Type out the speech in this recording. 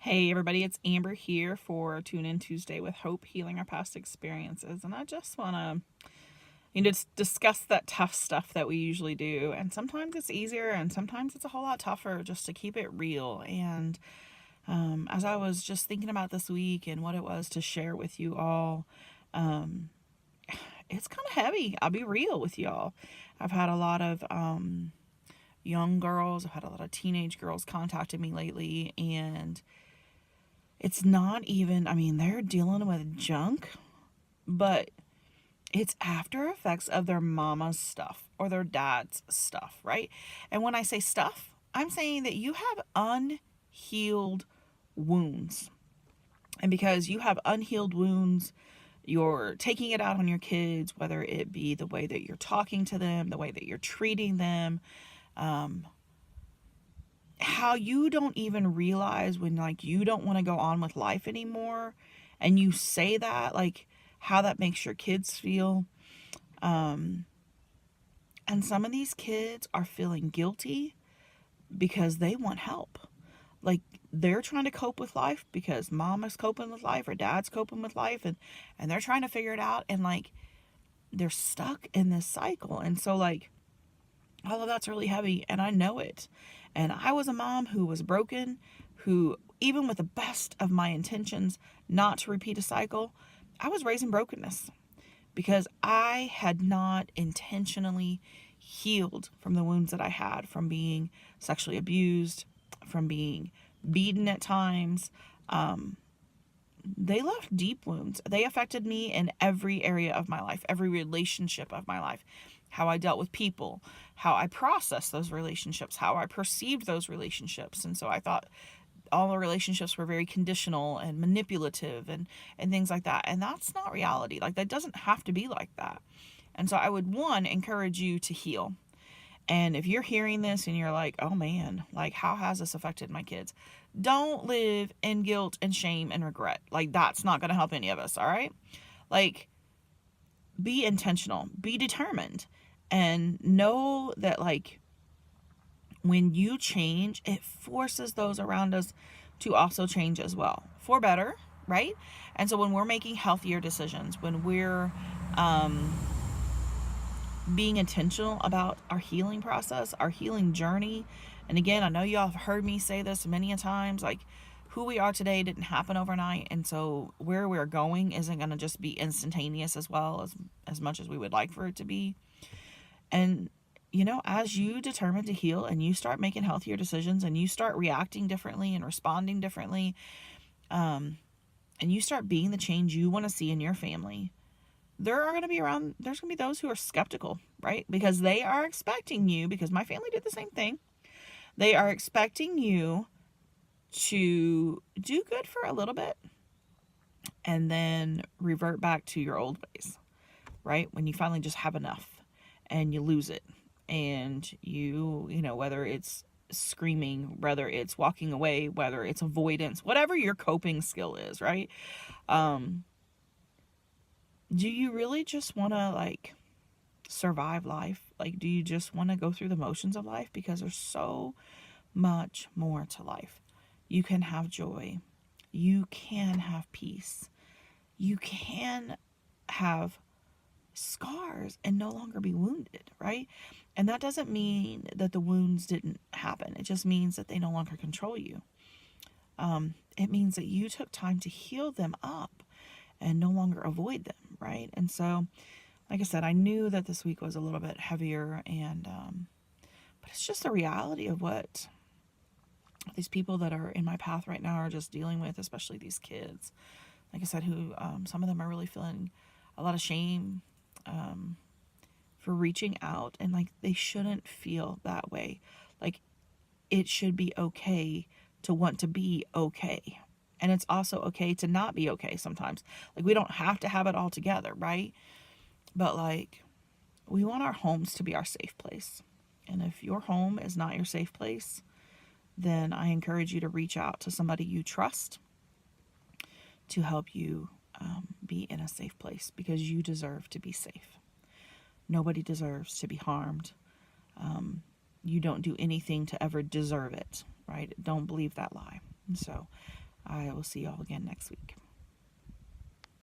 Hey everybody, it's Amber here for Tune In Tuesday with Hope, Healing Our Past Experiences. And I just want to, discuss that tough stuff that we usually do. And sometimes it's easier and sometimes it's a whole lot tougher just to keep it real. And as I was just thinking about this week and what it was to share with you all, it's kind of heavy. I'll be real with y'all. I've had a lot of young girls, I've had a lot of teenage girls contacting me lately, and it's not even, they're dealing with junk, but it's after effects of their mama's stuff or their dad's stuff, right? And when I say stuff, I'm saying that you have unhealed wounds. And because you have unhealed wounds, you're taking it out on your kids, whether it be the way that you're talking to them, the way that you're treating them, how you don't even realize when you don't want to go on with life anymore, and you say that, how that makes your kids feel. And some of these kids are feeling guilty because they want help. They're trying to cope with life because mom is coping with life or dad's coping with life, and they're trying to figure it out, and they're stuck in this cycle. And so all of that's really heavy, and I know it. And I was a mom who was broken, who, even with the best of my intentions not to repeat a cycle, I was raising brokenness because I had not intentionally healed from the wounds that I had from being sexually abused, from being beaten at times. They left deep wounds. They affected me in every area of my life, every relationship of my life, how I dealt with people, how I processed those relationships, how I perceived those relationships. And so I thought all the relationships were very conditional and manipulative and things like that. And that's not reality. That doesn't have to be like that. And so I would, one, encourage you to heal. And if you're hearing this and you're like, oh man, how has this affected my kids? Don't live in guilt and shame and regret. That's not going to help any of us, all right? Be intentional, be determined, and know that when you change, it forces those around us to also change as well, for better, right? And so when we're making healthier decisions, when we're being intentional about our healing process, our healing journey. And again, I know y'all have heard me say this many a times, who we are today didn't happen overnight. And so where we're going isn't going to just be instantaneous as much as we would like for it to be. And, as you determine to heal and you start making healthier decisions and you start reacting differently and responding differently, and you start being the change you want to see in your family, there's going to be those who are skeptical, right? Because they are expecting you, because my family did the same thing. They are expecting you to do good for a little bit and then revert back to your old ways, right? When you finally just have enough and you lose it, and whether it's screaming, whether it's walking away, whether it's avoidance, whatever your coping skill is, right? Do you really just want to survive life? Do you just want to go through the motions of life? Because there's so much more to life. You can have joy. You can have peace. You can have scars and no longer be wounded, right? And that doesn't mean that the wounds didn't happen. It just means that they no longer control you. It means that you took time to heal them up and no longer avoid them, right? And so, like I said, I knew that this week was a little bit heavier, and but it's just the reality of what these people that are in my path right now are just dealing with, especially these kids. Like I said, who some of them are really feeling a lot of shame for reaching out, and they shouldn't feel that way. It should be okay to want to be okay. And it's also okay to not be okay sometimes. We don't have to have it all together, right? But we want our homes to be our safe place. And if your home is not your safe place, then I encourage you to reach out to somebody you trust to help you be in a safe place, because you deserve to be safe. Nobody deserves to be harmed. You don't do anything to ever deserve it, right? Don't believe that lie. And so I will see y'all again next week.